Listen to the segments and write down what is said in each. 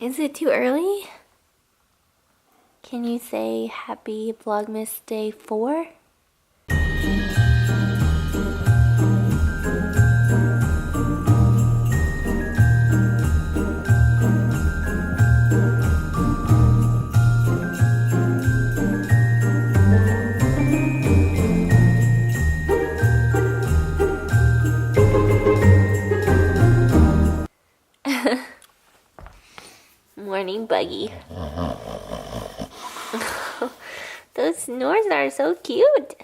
Is it too early? Can you say happy Vlogmas day 4? Morning, Buggy. Those snores are so cute.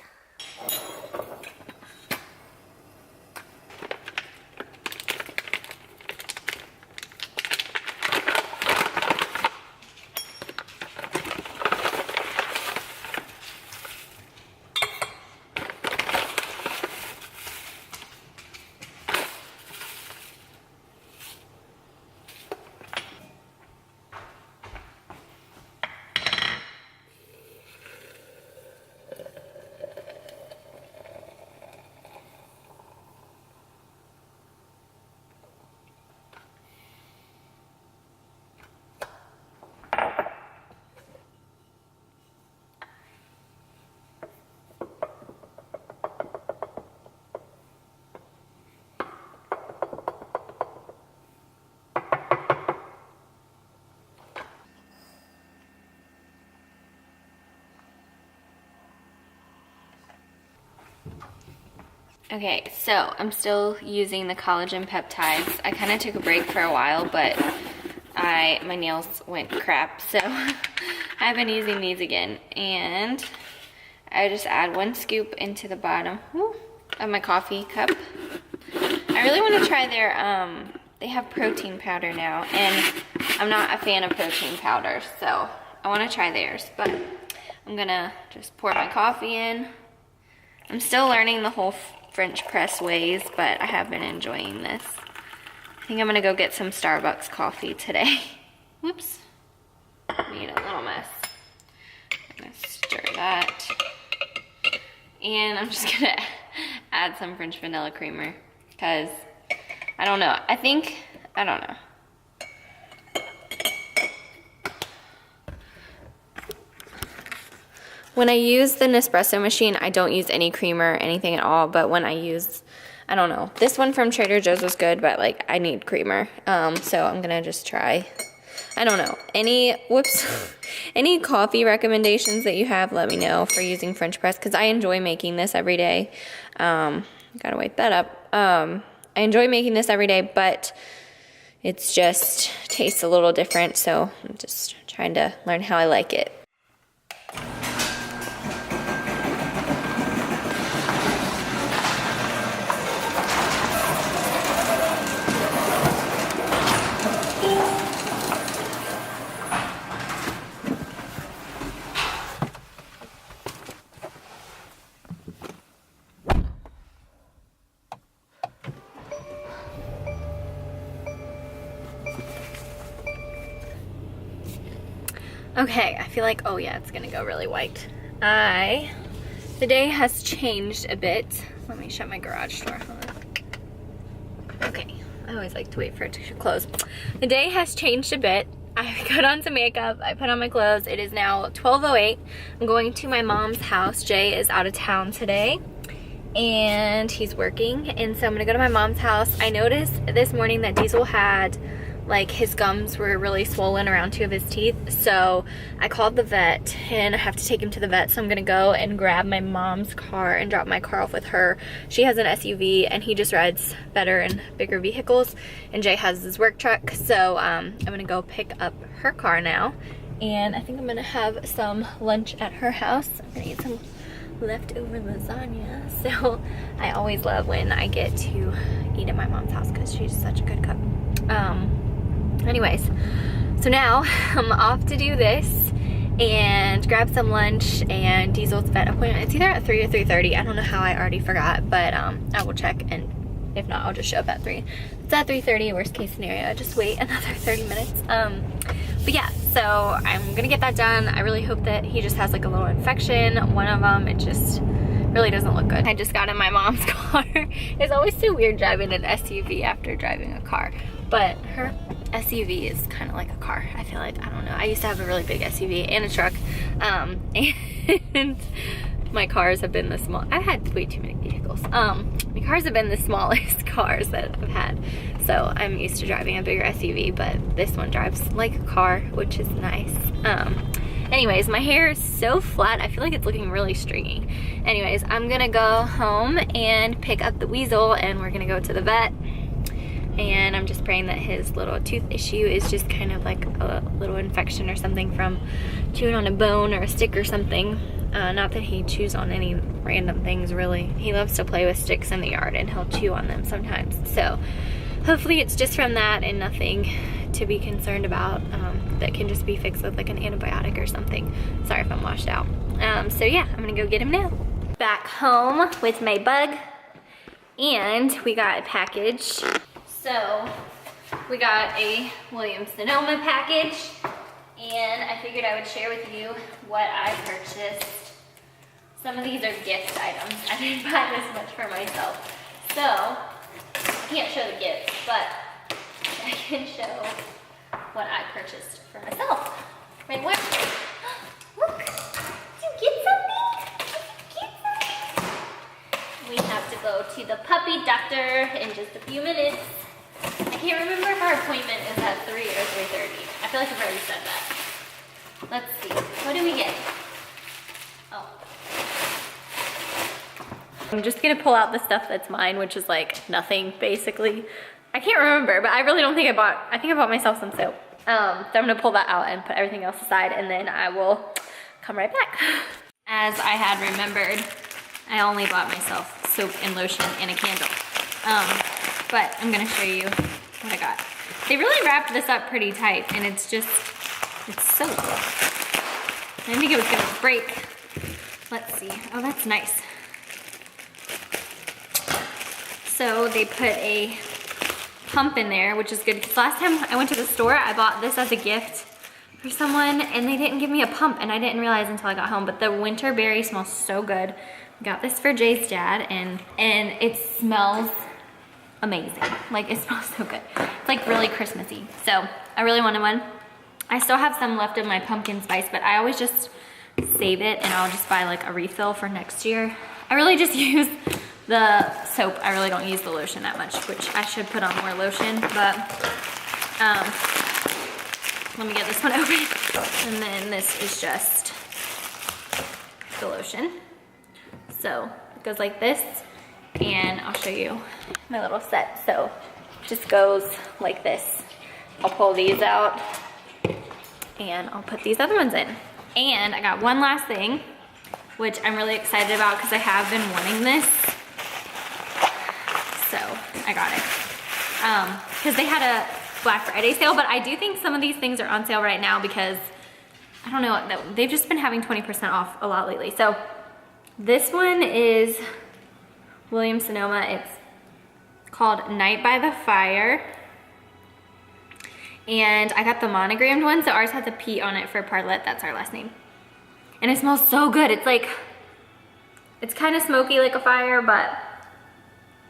Okay, so I'm still using the collagen peptides. I kind of took a break for a while, but my nails went crap, so I've been using these again. And I just add 1 scoop into the bottom of my coffee cup. I really want to try their, they have protein powder now, and I'm not a fan of protein powder, so I want to try theirs. But I'm gonna just pour my coffee in. I'm still learning the whole French press ways, but I have been enjoying this. I think I'm gonna go get some Starbucks coffee today. Whoops, made a little mess. I'm gonna stir that. And I'm just gonna add some French vanilla creamer, because I don't know, I don't know. When I use the Nespresso machine, I don't use any creamer or anything at all, but when I use, I don't know, this one from Trader Joe's was good, but like I need creamer, so I'm gonna just try, I don't know, any coffee recommendations that you have, let me know for using French press, because I enjoy making this every day. Gotta wake that up. I enjoy making this every day, but it's just tastes a little different, so I'm just trying to learn how I like it. Okay, I feel like, oh yeah, it's gonna go really white. The day has changed a bit. Let me shut my garage door. Hold on. Okay, I always like to wait for it to close. The day has changed a bit. I put on some makeup, I put on my clothes. It is now 12:08. I'm going to my mom's house. Jay is out of town today, and he's working, and so I'm gonna go to my mom's house. I noticed this morning that Diesel had, like, his gums were really swollen around 2 of his teeth, so I called the vet, and I have to take him to the vet, so I'm gonna go and grab my mom's car and drop my car off with her. She has an SUV, and he just rides better in bigger vehicles, and Jay has his work truck, so I'm gonna go pick up her car now, and I think I'm gonna have some lunch at her house. I'm gonna eat some leftover lasagna, so I always love when I get to eat at my mom's house, because she's such a good cook. Anyways, so now I'm off to do this and grab some lunch and Diesel's vet appointment. It's either at 3 or 3:30. I don't know how, I already forgot, but I will check, and if not, I'll just show up at 3. It's at 3:30, worst case scenario, I just wait another 30 minutes. But yeah, so I'm gonna get that done. I really hope that he just has like a little infection. One of them, it just really doesn't look good. I just got in my mom's car. It's always so weird driving an SUV after driving a car. But her SUV is kind of like a car. I feel like, I don't know. I used to have a really big SUV and a truck. And my cars have been the small. I've had way too many vehicles. My cars have been the smallest cars that I've had. So I'm used to driving a bigger SUV, but this one drives like a car, which is nice. Anyways, my hair is so flat. I feel like it's looking really stringy. Anyways, I'm gonna go home and pick up the weasel and we're gonna go to the vet. And I'm just praying that his little tooth issue is just kind of like a little infection or something from chewing on a bone or a stick or something. Not that he chews on any random things really. He loves to play with sticks in the yard and he'll chew on them sometimes. So hopefully it's just from that and nothing to be concerned about, that can just be fixed with like an antibiotic or something. Sorry if I'm washed out. So yeah, I'm gonna go get him now. Back home with my bug, and we got a package. So we got a Williams-Sonoma package, and I figured I would share with you what I purchased. Some of these are gift items. I didn't buy this much for myself. So I can't show the gifts, but I can show what I purchased for myself. Wait, what? Look, did you get something? Did you get something? We have to go to the puppy doctor in just a few minutes. I can't remember if our appointment is at 3 or 3:30. I feel like I've already said that. Let's see, what do we get? Oh. I'm just gonna pull out the stuff that's mine, which is like nothing, basically. I can't remember, but I really don't think I think I bought myself some soap. So I'm gonna pull that out and put everything else aside, and then I will come right back. As I had remembered, I only bought myself soap and lotion and a candle. But I'm gonna show you what I got. They really wrapped this up pretty tight, and it's soap. I didn't think it was gonna break. Let's see, oh, that's nice. So they put a pump in there, which is good, because last time I went to the store, I bought this as a gift for someone, and they didn't give me a pump, and I didn't realize until I got home, but the winter berry smells so good. Got this for Jay's dad, and it smells amazing. Like, it smells so good. It's like really Christmassy. So I really wanted one. I still have some left of my pumpkin spice, but I always just save it and I'll just buy like a refill for next year. I really just use the soap. I really don't use the lotion that much, which I should put on more lotion, but let me get this one open. And then this is just the lotion. So it goes like this, and I'll show you my little set. So it just goes like this. I'll pull these out and I'll put these other ones in. And I got one last thing, which I'm really excited about because I have been wanting this. So I got it. Because they had a Black Friday sale, but I do think some of these things are on sale right now because, I don't know, they've just been having 20% off a lot lately. So this one is Williams-Sonoma. It's called Night by the Fire. And I got the monogrammed one, so ours has a P on it for Parlette. That's our last name. And it smells so good. It's like, it's kind of smoky like a fire, but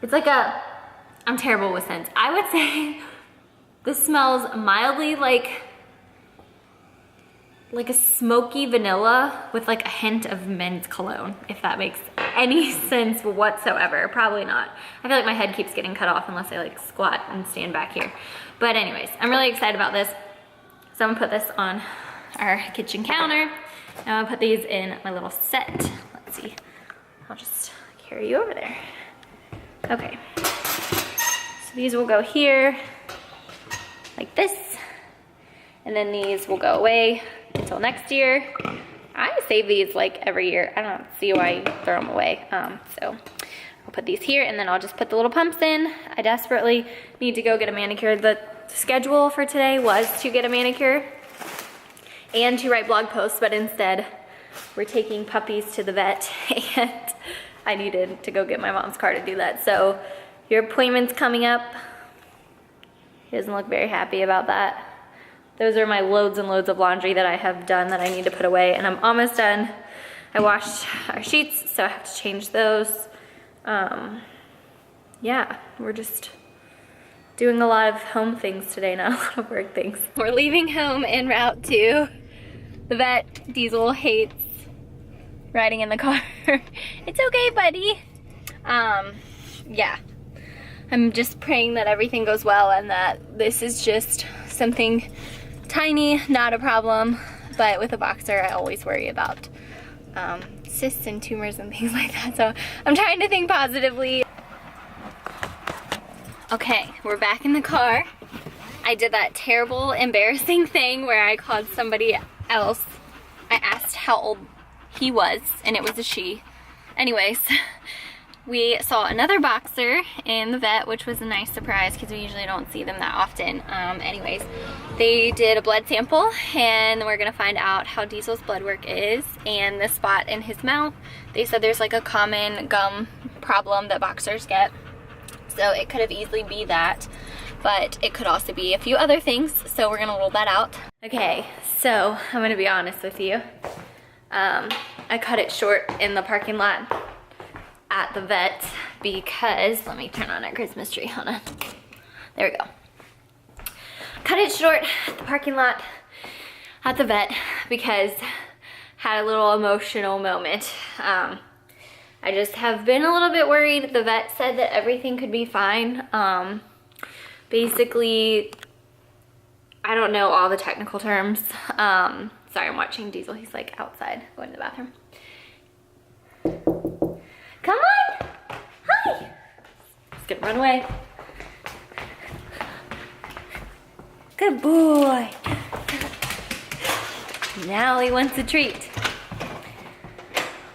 it's like a, I'm terrible with scents. I would say this smells mildly like a smoky vanilla with like a hint of men's cologne, if that makes any sense whatsoever. Probably not. I feel like my head keeps getting cut off unless I like squat and stand back here. But anyways, I'm really excited about this. So I'm gonna put this on our kitchen counter. Now I'm gonna put these in my little set. Let's see, I'll just carry you over there. Okay, so these will go here like this. And then these will go away until next year. I save these like every year. I don't see why you throw them away. So I'll put these here, and then I'll just put the little pumps in. I desperately need to go get a manicure. The schedule for today was to get a manicure and to write blog posts, but instead we're taking puppies to the vet, and I needed to go get my mom's car to do that. So your appointment's coming up. He doesn't look very happy about that. Those are my loads and loads of laundry that I have done that I need to put away, and I'm almost done. I washed our sheets, so I have to change those. Yeah, we're just doing a lot of home things today, not a lot of work things. We're leaving home en route to the vet. Diesel hates riding in the car. It's okay, buddy. Yeah. I'm just praying that everything goes well and that this is just something tiny, not a problem. But with a boxer, I always worry about cysts and tumors and things like that. So I'm trying to think positively. Okay, we're back in the car. I did that terrible, embarrassing thing where I called somebody else. I asked how old he was, and it was a she. Anyways, we saw another boxer in the vet, which was a nice surprise because we usually don't see them that often. Anyways, they did a blood sample, and we're gonna find out how Diesel's blood work is. And the spot in his mouth, they said there's like a common gum problem that boxers get. So it could have easily be that, but it could also be a few other things. So we're gonna rule that out. Okay, so I'm gonna be honest with you. I cut it short in the parking lot at the vet because, let me turn on our Christmas tree, hold on. There we go. Cut it short at the parking lot at the vet because had a little emotional moment. I just have been a little bit worried. The vet said that everything could be fine. Basically, I don't know all the technical terms. Sorry, I'm watching Diesel. He's like outside going to the bathroom. Come on! Hi! He's gonna run away. Good boy. Now he wants a treat.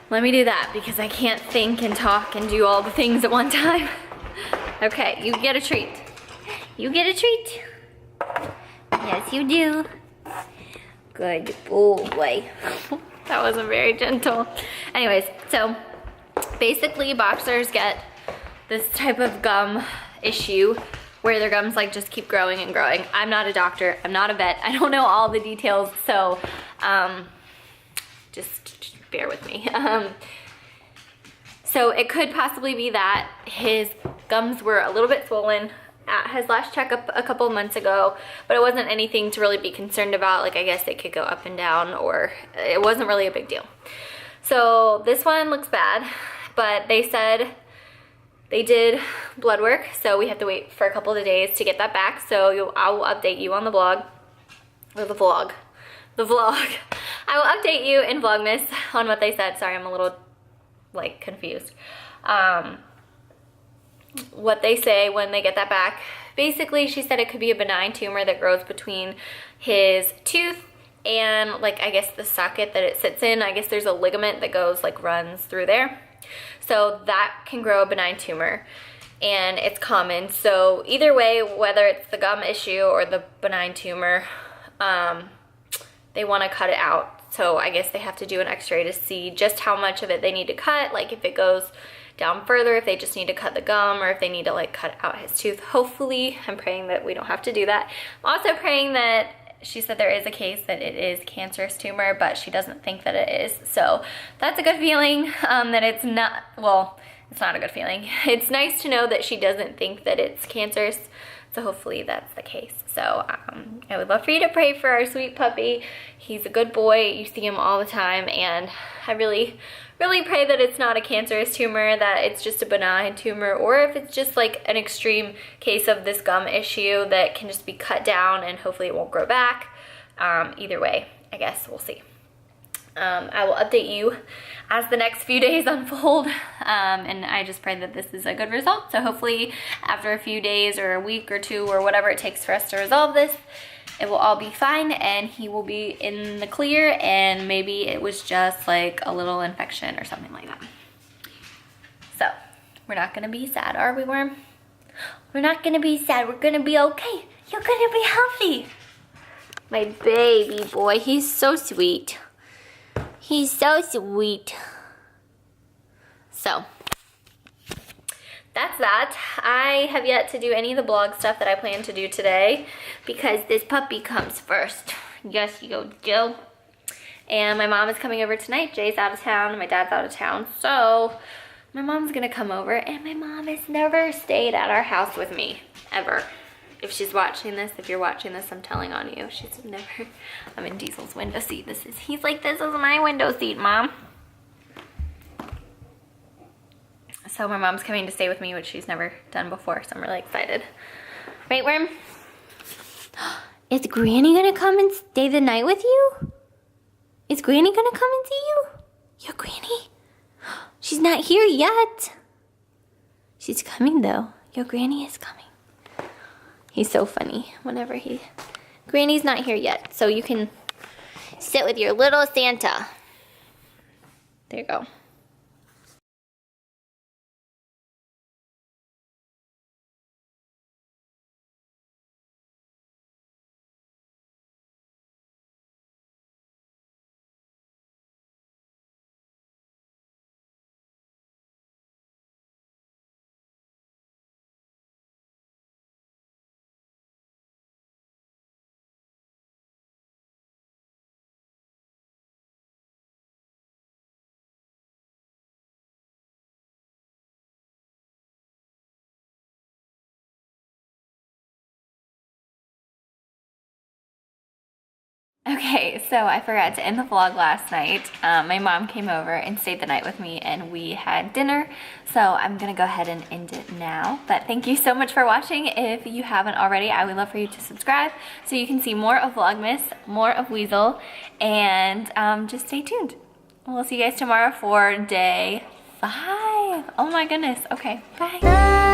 Let me do that because I can't think and talk and do all the things at one time. Okay, you get a treat. You get a treat. Yes, you do. Good boy. That wasn't very gentle. Anyways, so basically boxers get this type of gum issue where their gums like just keep growing and growing. I'm not a doctor, I'm not a vet, I don't know all the details, so just bear with me. So it could possibly be that his gums were a little bit swollen at his last checkup a couple months ago, but it wasn't anything to really be concerned about. Like, I guess it could go up and down, or it wasn't really a big deal. So this one looks bad, but they said they did blood work, so we have to wait for a couple of days to get that back. So I will update you on the blog, or the vlog. I will update you in Vlogmas on what they said. Sorry, I'm a little like confused. What they say when they get that back. Basically, she said it could be a benign tumor that grows between his tooth and, like, I guess the socket that it sits in. I guess there's a ligament that goes, like, runs through there. So that can grow a benign tumor, and it's common. So either way, whether it's the gum issue or the benign tumor, they want to cut it out. So I guess they have to do an x-ray to see just how much of it they need to cut, like if it goes down further, if they just need to cut the gum, or if they need to like cut out his tooth. Hopefully, I'm praying that we don't have to do that. I'm also praying that, she said there is a case that it is cancerous tumor, but she doesn't think that it is. So that's a good feeling, that it's not, well, it's not a good feeling. It's nice to know that she doesn't think that it's cancerous. So hopefully that's the case. So I would love for you to pray for our sweet puppy. He's a good boy. You see him all the time, and I really pray that it's not a cancerous tumor, that it's just a benign tumor, or if it's just like an extreme case of this gum issue that can just be cut down and hopefully it won't grow back. Either way, I guess we'll see. I will update you as the next few days unfold, and I just pray that this is a good result. So hopefully after a few days or a week or two or whatever it takes for us to resolve this, it will all be fine and he will be in the clear, and maybe it was just like a little infection or something like that. So we're not gonna be sad, are we, Worm? We're not gonna be sad, we're gonna be okay. You're gonna be healthy. My baby boy, he's so sweet. He's so sweet. So that's that. I have yet to do any of the blog stuff that I plan to do today because this puppy comes first. Yes, you do. And my mom is coming over tonight. Jay's out of town and my dad's out of town. So my mom's gonna come over, and my mom has never stayed at our house with me, ever. If she's watching this, if you're watching this, I'm telling on you. She's never, I'm in Diesel's window seat. He's like, this is my window seat, Mom. So my mom's coming to stay with me, which she's never done before, so I'm really excited. Right, Worm? Is Granny gonna come and stay the night with you? Is Granny gonna come and see you? Your Granny? She's not here yet. She's coming though. Your Granny is coming. He's so funny whenever Granny's not here yet, so you can sit with your little Santa. There you go. Okay, so I forgot to end the vlog last night. My mom came over and stayed the night with me and we had dinner. So I'm gonna go ahead and end it now. But thank you so much for watching. If you haven't already, I would love for you to subscribe so you can see more of Vlogmas, more of Weasel, and just stay tuned. We'll see you guys tomorrow for day 5. Oh my goodness, okay, bye.